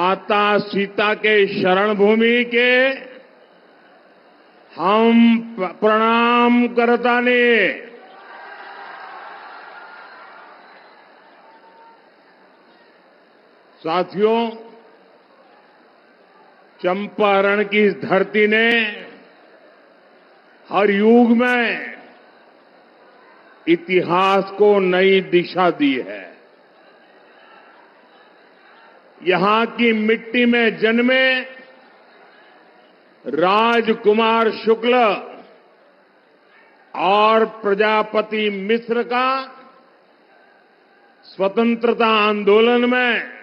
माता सीता के शरण भूमि के हम प्रणाम करताने साथियों, चंपारण की इस धरती ने हर युग में इतिहास को नई दिशा दी है। यहां की मिट्टी में जन्मे राजकुमार शुक्ल और प्रजापति मिश्र का स्वतंत्रता आंदोलन में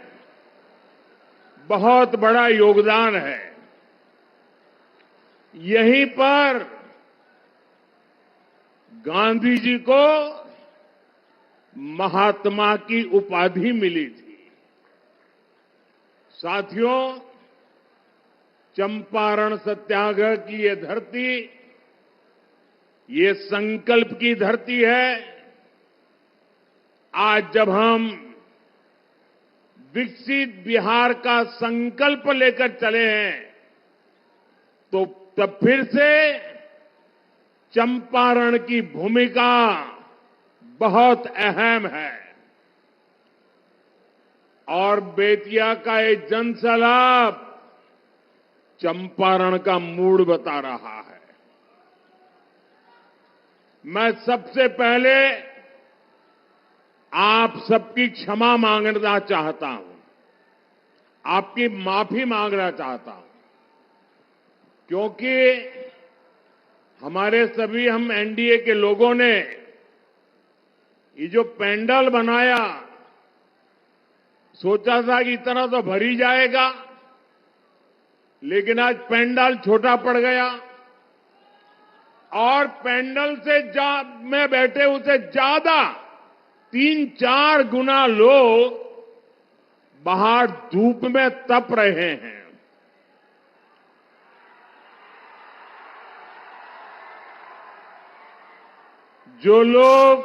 बहुत बड़ा योगदान है। यहीं पर गांधी जी को महात्मा की उपाधि मिली थी। साथियों, चंपारण सत्याग्रह की ये धरती, ये संकल्प की धरती है। आज जब हम विकसित बिहार का संकल्प लेकर चले हैं, तो तब फिर से चंपारण की भूमिका बहुत अहम है। और बेतिया का ये जनसैलाब चंपारण का मूड बता रहा है। मैं सबसे पहले आप सबकी क्षमा मांगना चाहता हूं, आपकी माफी मांगना चाहता हूं, क्योंकि हमारे सभी हम एनडीए के लोगों ने ये जो पेंडल बनाया, सोचा था कि इतना तो भर ही जाएगा, लेकिन आज पेंडल छोटा पड़ गया और पेंडल से में बैठे उसे ज्यादा 3-4 गुना लोग बाहर धूप में तप रहे हैं। जो लोग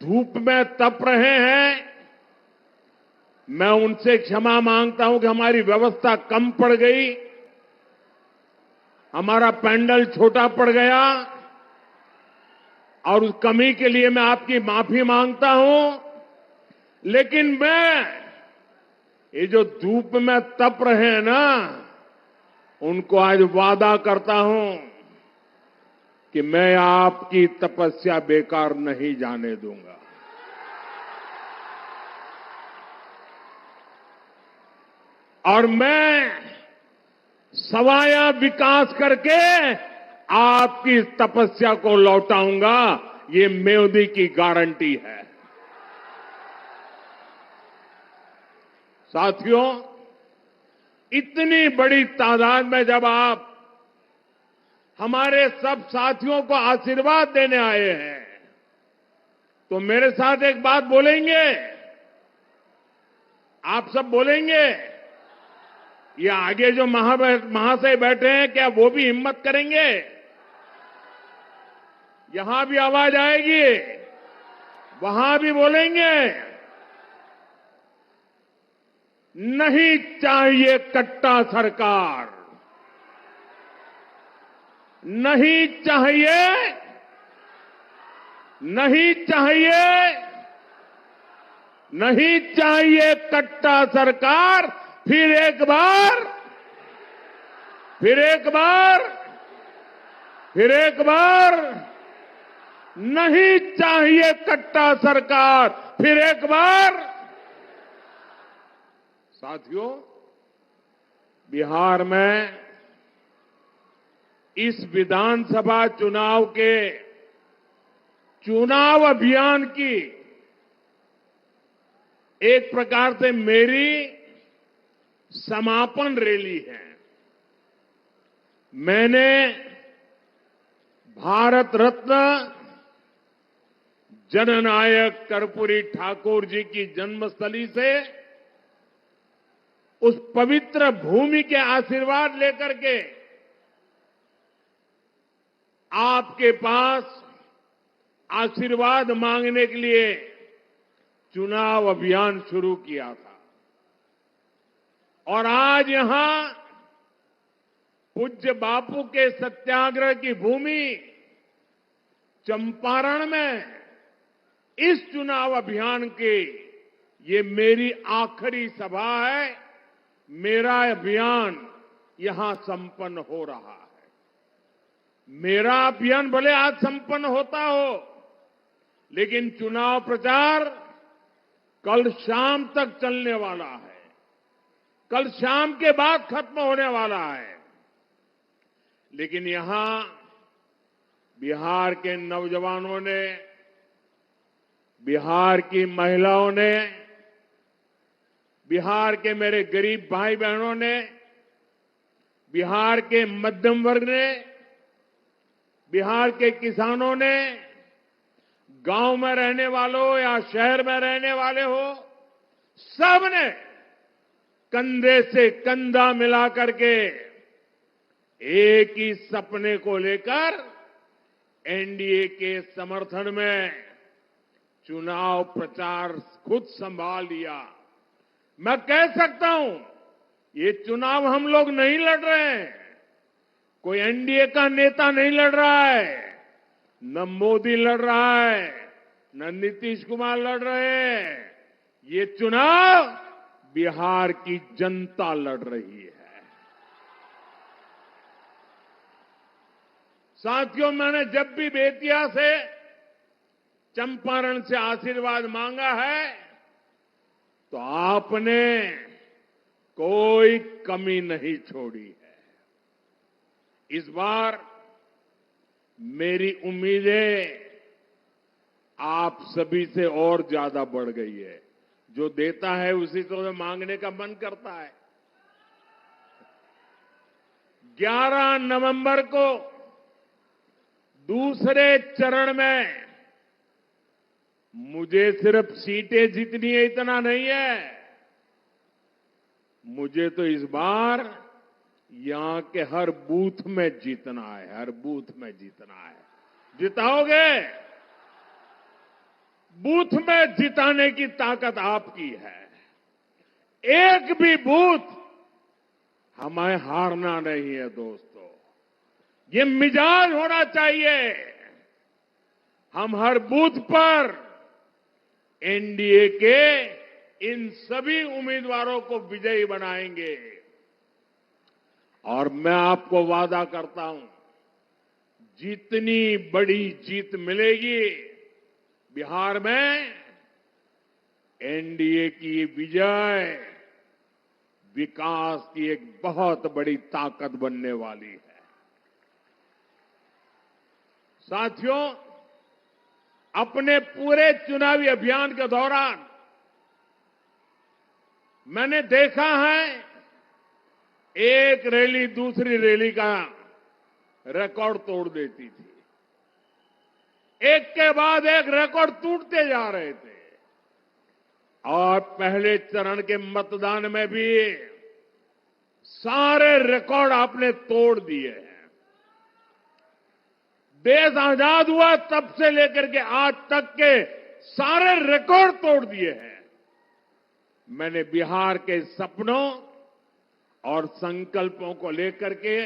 धूप में तप रहे हैं, मैं उनसे क्षमा मांगता हूं कि हमारी व्यवस्था कम पड़ गई, हमारा पेंडल छोटा पड़ गया और उस कमी के लिए मैं आपकी माफी मांगता हूं। लेकिन मैं ये जो धूप में तप रहे हैं ना, उनको आज वादा करता हूं कि मैं आपकी तपस्या बेकार नहीं जाने दूंगा। और मैं सवाया विकास करके आपकी तपस्या को लौटाऊंगा, ये मोदी की गारंटी है। साथियों, इतनी बड़ी तादाद में जब आप हमारे सब साथियों को आशीर्वाद देने आए हैं, तो मेरे साथ एक बात बोलेंगे? आप सब बोलेंगे? ये आगे जो महाशय बैठे हैं, क्या वो भी हिम्मत करेंगे? यहां भी आवाज आएगी, वहां भी बोलेंगे? नहीं चाहिए कट्टा सरकार, नहीं चाहिए, नहीं चाहिए, नहीं चाहिए कट्टा सरकार। फिर एक बार, फिर एक बार, फिर एक बार, नहीं चाहिए कट्टा सरकार। फिर एक बार। साथियों, बिहार में इस विधानसभा चुनाव के चुनाव अभियान की एक प्रकार से मेरी समापन रैली है। मैंने भारत रत्न जननायक कर्पूरी ठाकुर जी की जन्मस्थली से उस पवित्र भूमि के आशीर्वाद लेकर के आपके पास आशीर्वाद मांगने के लिए चुनाव अभियान शुरू किया था। और आज यहां पूज्य बापू के सत्याग्रह की भूमि चंपारण में इस चुनाव अभियान के ये मेरी आखिरी सभा है। मेरा अभियान यहां संपन्न हो रहा है। मेरा अभियान भले आज संपन्न होता हो, लेकिन चुनाव प्रचार कल शाम तक चलने वाला है। कल शाम के बाद खत्म होने वाला है। लेकिन यहां बिहार के नौजवानों ने, बिहार की महिलाओं ने, बिहार के मेरे गरीब भाई बहनों ने, बिहार के मध्यम वर्ग ने, बिहार के किसानों ने, गांव में रहने वालों या शहर में रहने वाले हो, सबने कंधे से कंधा मिला करके एक ही सपने को लेकर एनडीए के समर्थन में चुनाव प्रचार खुद संभाल लिया। मैं कह सकता हूं, ये चुनाव हम लोग नहीं लड़ रहे हैं, कोई एनडीए का नेता नहीं लड़ रहा है, न मोदी लड़ रहा है, न नीतीश कुमार लड़ रहे हैं। ये चुनाव बिहार की जनता लड़ रही है। साथियों, मैंने जब भी बेतिया से, चंपारण से आशीर्वाद मांगा है, तो आपने कोई कमी नहीं छोड़ी है। इस बार मेरी उम्मीदें आप सभी से और ज्यादा बढ़ गई है। जो देता है उसी से मांगने का मन करता है। 11 नवंबर को दूसरे चरण में मुझे सिर्फ सीटें जीतनी है इतना नहीं है, मुझे तो इस बार यहां के हर बूथ में जीतना है, हर बूथ में जीतना है। जिताओगे? बूथ में जिताने की ताकत आपकी है। एक भी बूथ हमें हारना नहीं है दोस्तों। ये मिजाज होना चाहिए। हम हर बूथ पर एनडीए के इन सभी उम्मीदवारों को विजयी बनाएंगे। और मैं आपको वादा करता हूं, जितनी बड़ी जीत मिलेगी बिहार में, एनडीए की विजय विकास की एक बहुत बड़ी ताकत बनने वाली है। साथियों, अपने पूरे चुनावी अभियान के दौरान मैंने देखा है, एक रैली दूसरी रैली का रिकॉर्ड तोड़ देती थी। एक के बाद एक रिकॉर्ड टूटते जा रहे थे। और पहले चरण के मतदान में भी सारे रिकॉर्ड आपने तोड़ दिए हैं। देश आजाद हुआ तब से लेकर के आज तक के सारे रिकॉर्ड तोड़ दिए हैं। मैंने बिहार के सपनों और संकल्पों को लेकर के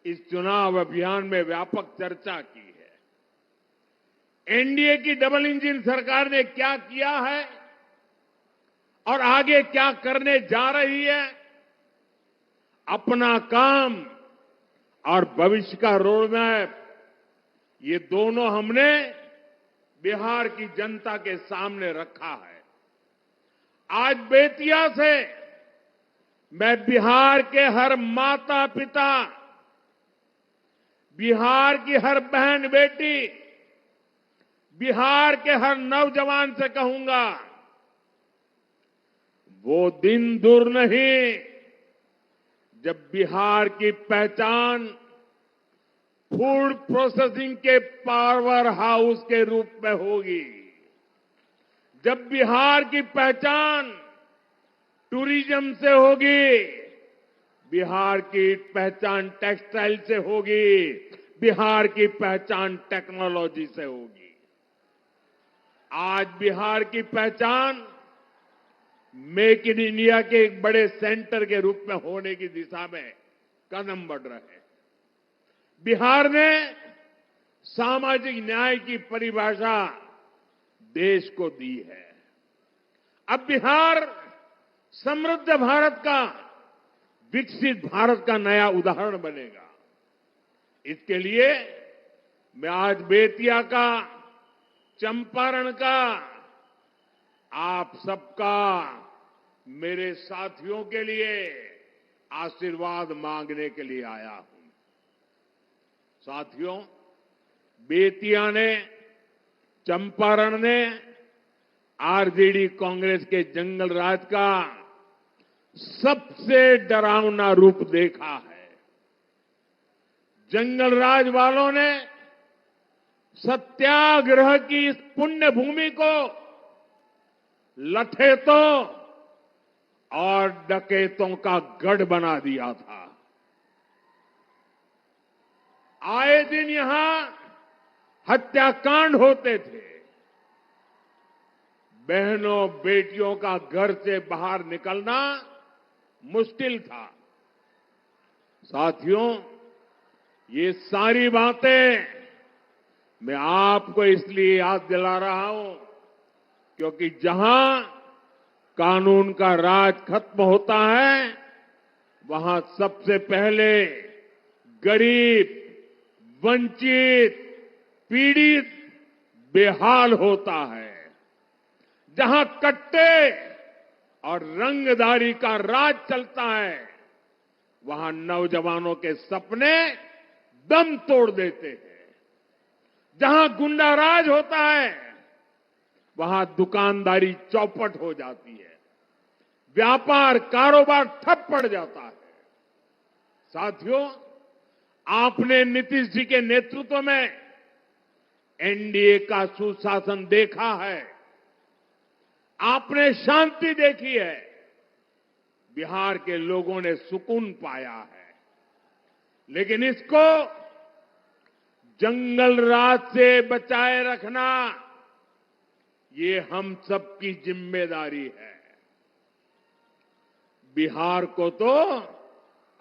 इस चुनाव अभियान में व्यापक चर्चा की है। एनडीए की डबल इंजन सरकार ने क्या किया है और आगे क्या करने जा रही है, अपना काम और भविष्य का रोड मैप, ये दोनों हमने बिहार की जनता के सामने रखा है। आज बेतिया से मैं बिहार के हर माता पिता, बिहार की हर बहन बेटी, बिहार के हर नौजवान से कहूंगा, वो दिन दूर नहीं जब बिहार की पहचान फूड प्रोसेसिंग के पावर हाउस के रूप में होगी, जब बिहार की पहचान टूरिज्म से होगी, बिहार की पहचान टेक्सटाइल से होगी, बिहार की पहचान टेक्नोलॉजी से होगी। आज बिहार की पहचान मेक इन इंडिया के एक बड़े सेंटर के रूप में होने की दिशा में कदम बढ़ रहे हैं। बिहार ने सामाजिक न्याय की परिभाषा देश को दी है। अब बिहार समृद्ध भारत का, विकसित भारत का नया उदाहरण बनेगा। इसके लिए मैं आज बेतिया का, चंपारण का, आप सबका, मेरे साथियों के लिए आशीर्वाद मांगने के लिए आया हूं। साथियों, बेतिया ने, चंपारण ने आरजेडी कांग्रेस के जंगल राज का सबसे डरावना रूप देखा है। जंगल राज वालों ने सत्याग्रह की इस पुण्य भूमि को लठेतों और डकैतों का गढ़ बना दिया था। आए दिन यहां हत्याकांड होते थे। बहनों बेटियों का घर से बाहर निकलना मुश्किल था। साथियों, ये सारी बातें मैं आपको इसलिए याद दिला रहा हूं क्योंकि जहां कानून का राज खत्म होता है, वहां सबसे पहले गरीब, वंचित, पीड़ित बेहाल होता है। जहां कट्टे और रंगदारी का राज चलता है, वहां नौजवानों के सपने दम तोड़ देते हैं। जहां गुंडा राज होता है, वहां दुकानदारी चौपट हो जाती है, व्यापार कारोबार ठप पड़ जाता है। साथियों, आपने नीतीश जी के नेतृत्व में एनडीए का सुशासन देखा है, आपने शांति देखी है, बिहार के लोगों ने सुकून पाया है। लेकिन इसको जंगल राज से बचाए रखना, ये हम सबकी जिम्मेदारी है। बिहार को तो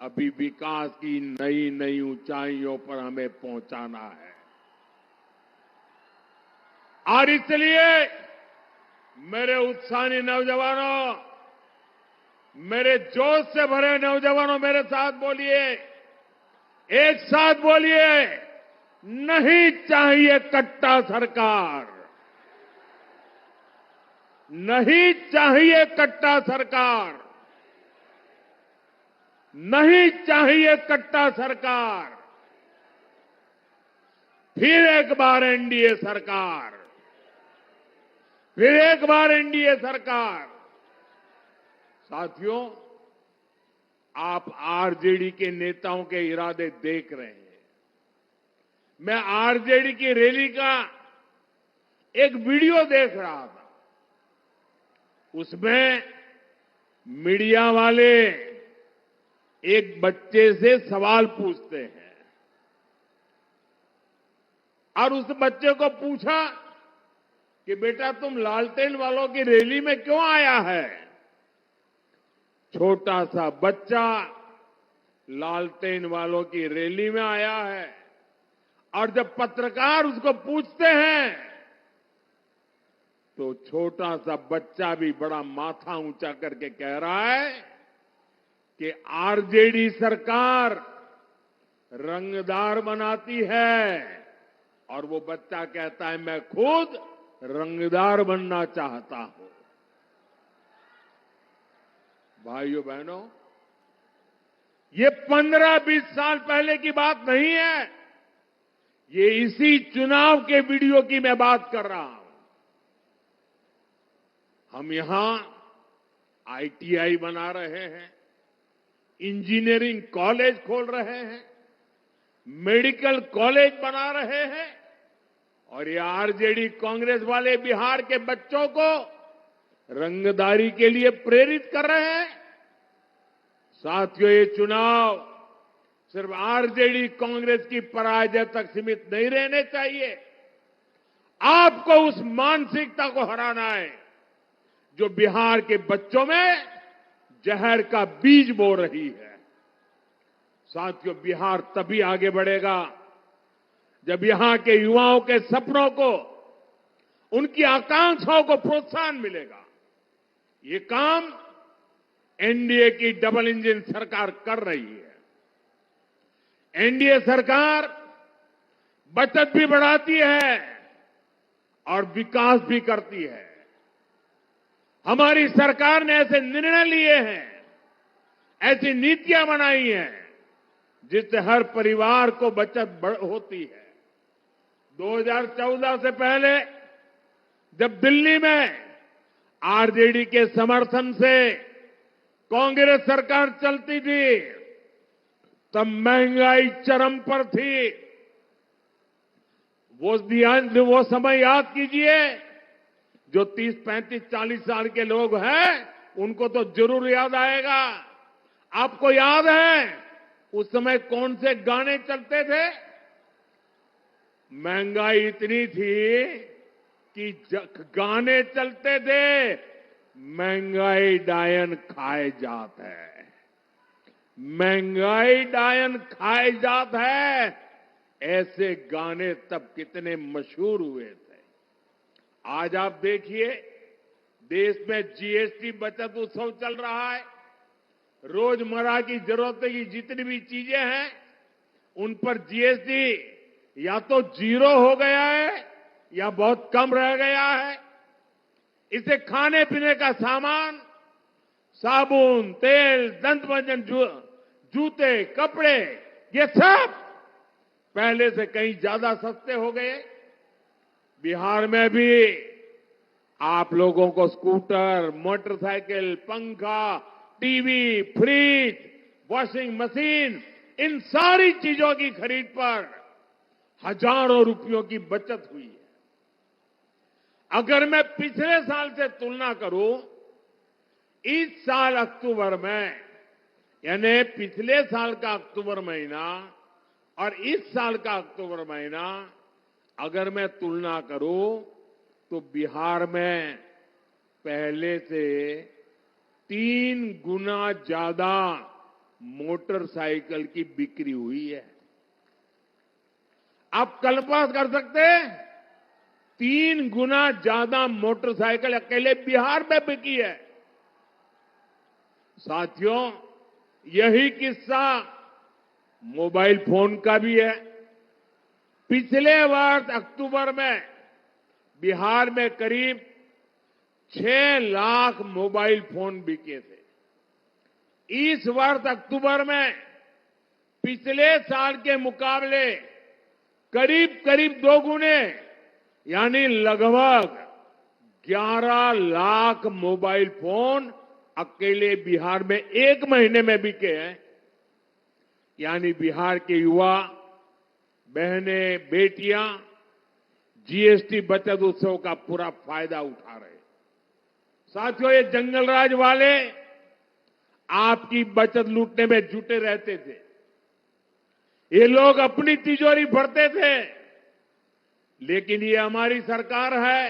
अभी विकास की नई नई ऊंचाइयों पर हमें पहुंचाना है। और इसलिए मेरे उत्साही नौजवानों, मेरे जोश से भरे नौजवानों, मेरे साथ बोलिए, एक साथ बोलिए, नहीं चाहिए कट्टा सरकार, नहीं चाहिए कट्टा सरकार, नहीं चाहिए कट्टा सरकार। फिर एक बार एनडीए सरकार, फिर एक बार एनडीए सरकार। साथियों, आप आरजेडी के नेताओं के इरादे देख रहे हैं। मैं आरजेडी की रैली का एक वीडियो देख रहा था। उसमें मीडिया वाले एक बच्चे से सवाल पूछते हैं और उस बच्चे को पूछा कि बेटा तुम लालटेन वालों की रैली में क्यों आया है? छोटा सा बच्चा लालटेन वालों की रैली में आया है और जब पत्रकार उसको पूछते हैं तो छोटा सा बच्चा भी बड़ा माथा ऊंचा करके कह रहा है कि आरजेडी सरकार रंगदार बनाती है। और वो बच्चा कहता है मैं खुद रंगदार बनना चाहता हूं। भाइयों बहनों, ये 15-20 साल पहले की बात नहीं है, ये इसी चुनाव के वीडियो की मैं बात कर रहा हूं। हम यहां आईटीआई बना रहे हैं, इंजीनियरिंग कॉलेज खोल रहे हैं, मेडिकल कॉलेज बना रहे हैं और ये आरजेडी कांग्रेस वाले बिहार के बच्चों को रंगदारी के लिए प्रेरित कर रहे हैं। साथियों, ये चुनाव सिर्फ आरजेडी कांग्रेस की पराजय तक सीमित नहीं रहने चाहिए। आपको उस मानसिकता को हराना है जो बिहार के बच्चों में जहर का बीज बो रही है। साथियों, बिहार तभी आगे बढ़ेगा जब यहां के युवाओं के सपनों को, उनकी आकांक्षाओं को प्रोत्साहन मिलेगा। ये काम एनडीए की डबल इंजन सरकार कर रही है। एनडीए सरकार बचत भी बढ़ाती है और विकास भी करती है। हमारी सरकार ने ऐसे निर्णय लिए हैं, ऐसी नीतियां बनाई हैं जिससे हर परिवार को बचत होती है। 2014 से पहले जब दिल्ली में आरजेडी के समर्थन से कांग्रेस सरकार चलती थी, तब महंगाई चरम पर थी। वो समय याद कीजिए। जो 30, 35, 40 साल के लोग हैं उनको तो जरूर याद आएगा। आपको याद है उस समय कौन से गाने चलते थे? महंगाई इतनी थी कि गाने चलते थे, महंगाई डायन खाए जात है, महंगाई डायन खाए जात है। ऐसे गाने तब कितने मशहूर हुए थे। आज आप देखिए, देश में जीएसटी बचत उत्सव चल रहा है। रोजमर्रा की जरूरतें की जितनी भी चीजें हैं उन पर जीएसटी या तो जीरो हो गया है या बहुत कम रह गया है। इसे खाने पीने का सामान, साबुन, तेल, दंत मंजन, जूते, कपड़े, ये सब पहले से कहीं ज्यादा सस्ते हो गए। बिहार में भी आप लोगों को स्कूटर, मोटरसाइकिल, पंखा, टीवी, फ्रिज, वॉशिंग मशीन, इन सारी चीजों की खरीद पर हजारों रुपयों की बचत हुई है। अगर मैं पिछले साल से तुलना करूं, इस साल अक्टूबर में, यानी पिछले साल का अक्टूबर महीना और इस साल का अक्टूबर महीना अगर मैं तुलना करूं तो बिहार में पहले से 3 गुना ज्यादा मोटरसाइकिल की बिक्री हुई है। आप कल्पना कर सकते हैं? 3 गुना ज्यादा मोटरसाइकिल अकेले बिहार में बिकी है। साथियों, यही किस्सा मोबाइल फोन का भी है। पिछले वर्ष अक्टूबर में बिहार में करीब 6 लाख मोबाइल फोन बिके थे। इस वर्ष अक्टूबर में पिछले साल के मुकाबले करीब करीब 2 गुने, यानी लगभग 11 लाख मोबाइल फोन अकेले बिहार में 1 महीने में बिके हैं। यानी बिहार के युवा, बहनें, बेटियां जीएसटी बचत उत्सव का पूरा फायदा उठा रहे हैं। साथियों, ये जंगल राज वाले आपकी बचत लूटने में जुटे रहते थे। ये लोग अपनी तिजोरी भरते थे, लेकिन ये हमारी सरकार है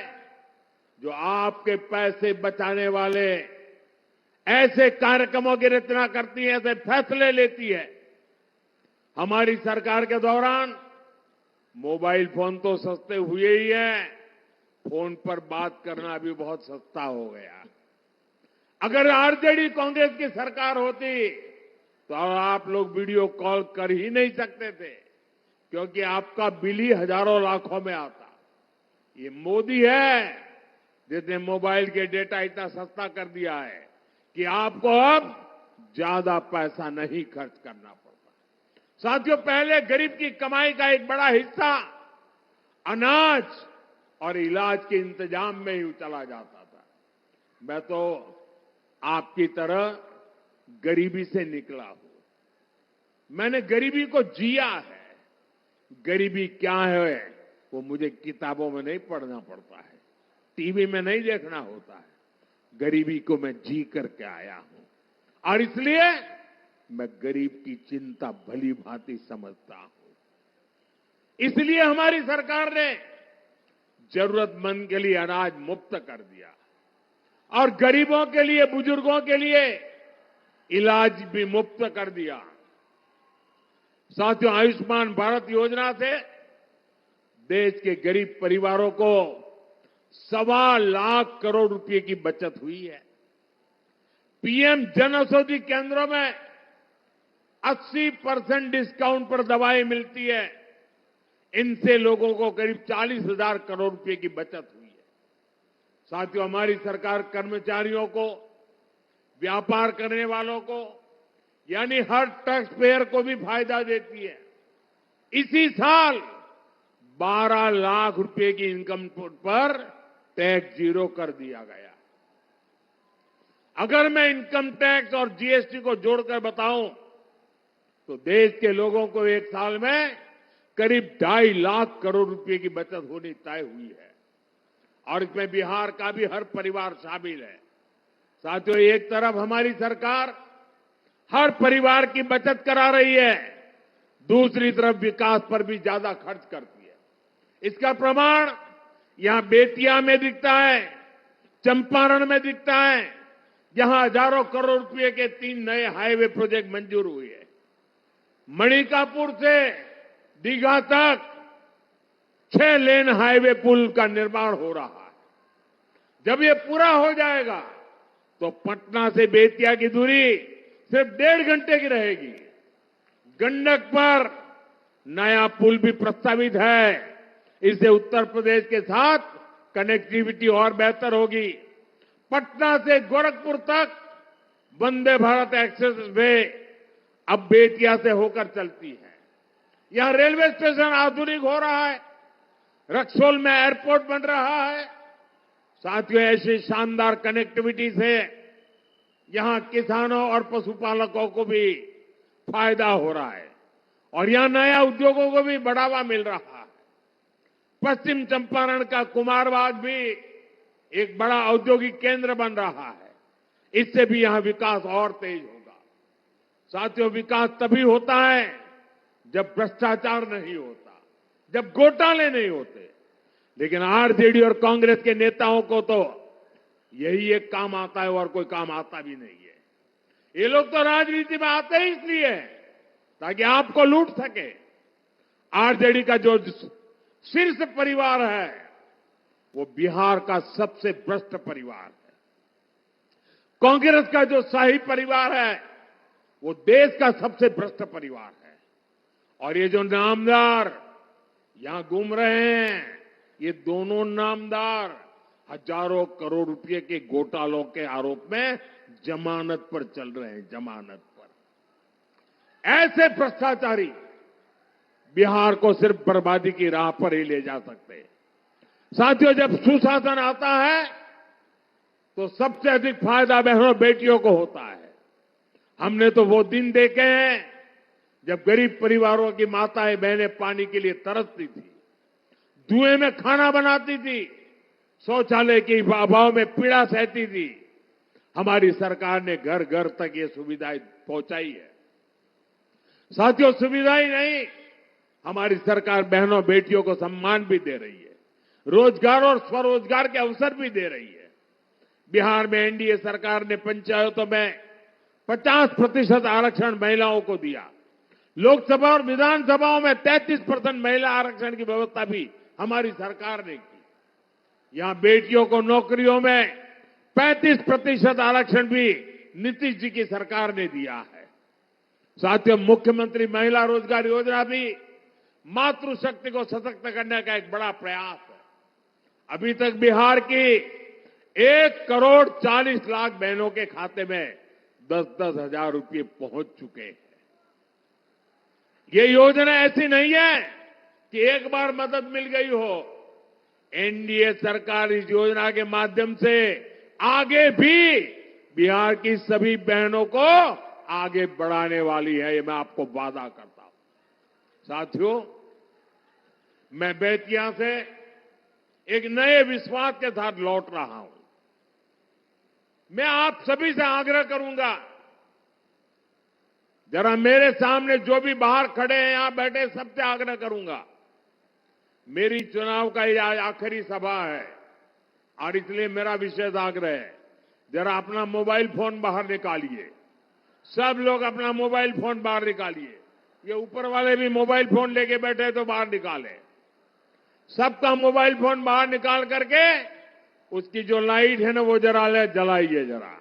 जो आपके पैसे बचाने वाले ऐसे कार्यक्रमों की रचना करती है, ऐसे फैसले लेती है। हमारी सरकार के दौरान मोबाइल फोन तो सस्ते हुए ही हैं, फोन पर बात करना भी बहुत सस्ता हो गया। अगर आरजेडी कांग्रेस की सरकार होती तो आप लोग वीडियो कॉल कर ही नहीं सकते थे, क्योंकि आपका बिल ही हजारों लाखों में आता। ये मोदी है जिसने मोबाइल के डेटा इतना सस्ता कर दिया है कि आपको अब ज्यादा पैसा नहीं खर्च करना पड़ता। साथियों, पहले गरीब की कमाई का एक बड़ा हिस्सा अनाज और इलाज के इंतजाम में ही चला जाता था। मैं तो आपकी तरह गरीबी से निकला हूं। मैंने गरीबी को जिया है। गरीबी क्या है वो मुझे किताबों में नहीं पढ़ना पड़ता है, टीवी में नहीं देखना होता है। गरीबी को मैं जी करके आया हूं और इसलिए मैं गरीब की चिंता भली भांति समझता हूं। इसलिए हमारी सरकार ने जरूरतमंद के लिए अनाज मुफ्त कर दिया और गरीबों के लिए, बुजुर्गों के लिए इलाज भी मुफ्त कर दिया। साथियों, आयुष्मान भारत योजना से देश के गरीब परिवारों को 1.25 करोड़ रुपए की बचत हुई है। पीएम जन औषधि केंद्रों में 80% डिस्काउंट पर दवाएं मिलती है। इनसे लोगों को करीब 40,000 करोड़ रुपए की बचत हुई है। साथियों, हमारी सरकार कर्मचारियों को, व्यापार करने वालों को, यानी हर टैक्स पेयर को भी फायदा देती है। इसी साल 12 लाख रुपए की इनकम पर टैक्स जीरो कर दिया गया। अगर मैं इनकम टैक्स और जीएसटी को जोड़कर बताऊं तो देश के लोगों को एक साल में करीब 2.5 लाख करोड़ रुपए की बचत होनी तय हुई है और इसमें बिहार का भी हर परिवार शामिल है। साथियों, एक तरफ हमारी सरकार हर परिवार की बचत करा रही है, दूसरी तरफ विकास पर भी ज्यादा खर्च करती है। इसका प्रमाण यहां बेतिया में दिखता है, चंपारण में दिखता है, जहां हजारों करोड़ रुपए के 3 नए हाईवे प्रोजेक्ट मंजूर हुए हैं। मणिकापुर से दीघा तक 6 लेन हाईवे पुल का निर्माण हो रहा है। जब ये पूरा हो जाएगा तो पटना से बेतिया की दूरी सिर्फ 1.5 घंटे की रहेगी। गंडक पर नया पुल भी प्रस्तावित है। इससे उत्तर प्रदेश के साथ कनेक्टिविटी और बेहतर होगी। पटना से गोरखपुर तक वंदे भारत एक्सप्रेस वे अब बेतिया से होकर चलती है। यहां रेलवे स्टेशन आधुनिक हो रहा है, रक्सौल में एयरपोर्ट बन रहा है। साथियों, ऐसी शानदार कनेक्टिविटी से यहां किसानों और पशुपालकों को भी फायदा हो रहा है और यहां नया उद्योगों को भी बढ़ावा मिल रहा है। पश्चिम चंपारण का कुमारबाग भी एक बड़ा औद्योगिक केंद्र बन रहा है। इससे भी यहां विकास और तेज होगा। साथियों, विकास तभी होता है जब भ्रष्टाचार नहीं होता, जब घोटाले नहीं होते। लेकिन आरजेडी और कांग्रेस के नेताओं को तो यही एक काम आता है और कोई काम आता भी नहीं है। ये लोग तो राजनीति में आते ही इसलिए ताकि आपको लूट सके। आरजेडी का जो शीर्ष परिवार है वो बिहार का सबसे भ्रष्ट परिवार है। कांग्रेस का जो शाही परिवार है वो देश का सबसे भ्रष्ट परिवार है। और ये जो नामदार यहां घूम रहे हैं, ये दोनों नामदार हजारों करोड़ रुपए के घोटालों के आरोप में जमानत पर चल रहे हैं, जमानत पर। ऐसे भ्रष्टाचारी बिहार को सिर्फ बर्बादी की राह पर ही ले जा सकते हैं। साथियों, जब सुशासन आता है तो सबसे अधिक फायदा बहनों बेटियों को होता है। हमने तो वो दिन देखे हैं जब गरीब परिवारों की माताएं बहनें पानी के लिए तरसती थी, धुएं में खाना बनाती थी, शौचालय के अभाव में पीड़ा सहती थी। हमारी सरकार ने घर घर तक ये सुविधाएं पहुंचाई है। साथियों, सुविधाएं नहीं, हमारी सरकार बहनों बेटियों को सम्मान भी दे रही है, रोजगार और स्वरोजगार के अवसर भी दे रही है। बिहार में एनडीए सरकार ने पंचायतों में 50% आरक्षण महिलाओं को दिया। लोकसभा और विधानसभाओं में 33% महिला आरक्षण की व्यवस्था भी हमारी सरकार ने की। यहां बेटियों को नौकरियों में 35% आरक्षण भी नीतीश जी की सरकार ने दिया है। साथियों, मुख्यमंत्री महिला रोजगार योजना भी मातृशक्ति को सशक्त करने का एक बड़ा प्रयास है। अभी तक बिहार की 1,40,00,000 बहनों के खाते में 10-10 हजार रुपये पहुंच चुके हैं। ये योजना ऐसी नहीं है कि एक बार मदद मिल गई हो। एनडीए सरकार इस योजना के माध्यम से आगे भी बिहार की सभी बहनों को आगे बढ़ाने वाली है, ये मैं आपको वादा करता हूं। साथियों, मैं बेतिया से एक नए विश्वास के साथ लौट रहा हूं। मैं आप सभी से आग्रह करूंगा, जरा मेरे सामने जो भी बाहर खड़े हैं, यहां बैठे, सबसे आग्रह करूंगा, मेरी चुनाव का यह आखिरी सभा है और इसलिए मेरा विशेष आग्रह है, जरा अपना मोबाइल फोन बाहर निकालिए। सब लोग अपना मोबाइल फोन बाहर निकालिए। ये ऊपर वाले भी मोबाइल फोन लेके बैठे तो बाहर निकाले। सबका मोबाइल फोन बाहर निकाल करके उसकी जो लाइट है ना वो जरा जलाइए जरा।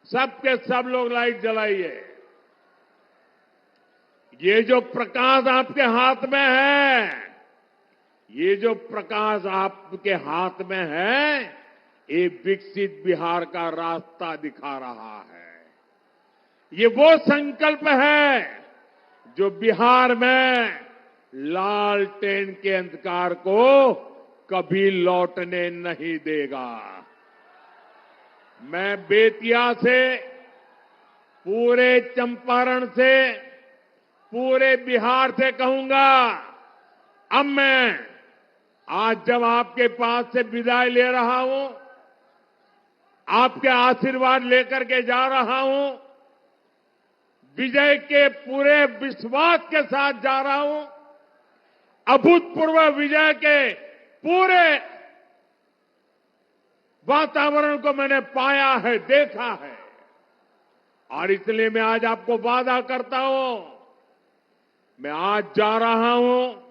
सबके सब लोग लाइट जलाइए। ये जो प्रकाश आपके हाथ में है, ये जो प्रकाश आपके हाथ में है, ये विकसित बिहार का रास्ता दिखा रहा है। ये वो संकल्प है जो बिहार में लालटेन के अंधकार को कभी लौटने नहीं देगा। मैं बेतिया से, पूरे चंपारण से, पूरे बिहार से कहूंगा, अब मैं आज जब आपके पास से विदाई ले रहा हूं, आपके आशीर्वाद लेकर के जा रहा हूं, विजय के पूरे विश्वास के साथ जा रहा हूं, अभूतपूर्व विजय के पूरे वातावरण को मैंने पाया है, देखा है। और इसलिए मैं आज आपको वादा करता हूं, मैं आज जा रहा हूं,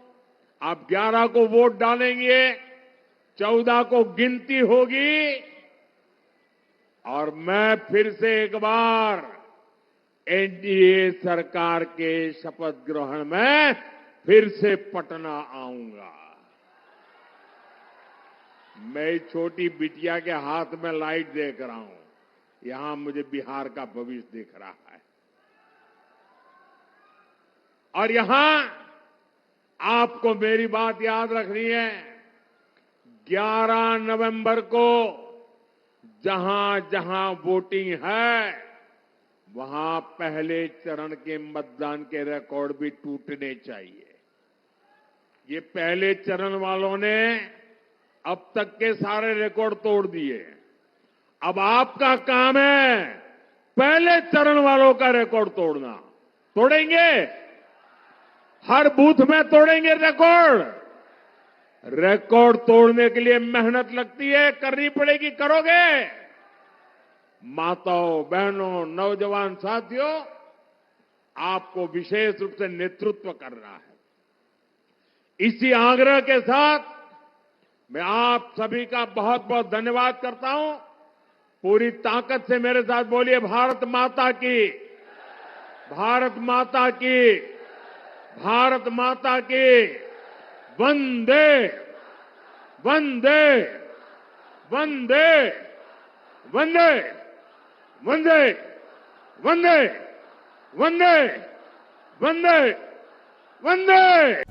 आप 11 को वोट डालेंगे, 14 को गिनती होगी और मैं फिर से एक बार एनडीए सरकार के शपथ ग्रहण में फिर से पटना आऊंगा। मैं छोटी बिटिया के हाथ में लाइट देख रहा हूं, यहां मुझे बिहार का भविष्य दिख रहा है। और यहां आपको मेरी बात याद रखनी है, 11 नवंबर को जहां जहां वोटिंग है, वहां पहले चरण के मतदान के रिकॉर्ड भी टूटने चाहिए। ये पहले चरण वालों ने अब तक के सारे रिकॉर्ड तोड़ दिए। अब आपका काम है पहले चरण वालों का रिकॉर्ड तोड़ना। तोड़ेंगे? हर बूथ में तोड़ेंगे रिकॉर्ड। रिकॉर्ड तोड़ने के लिए मेहनत लगती है, करनी पड़ेगी, करोगे? माताओं, बहनों, नौजवान साथियों, आपको विशेष रूप से नेतृत्व करना है। इसी आग्रह के साथ मैं आप सभी का बहुत बहुत धन्यवाद करता हूं। पूरी ताकत से मेरे साथ बोलिए, भारत माता की, भारत माता की, भारत माता की, वंदे वंदे वंदे वंदे वंदे वंदे वंदे वंदे वंदे।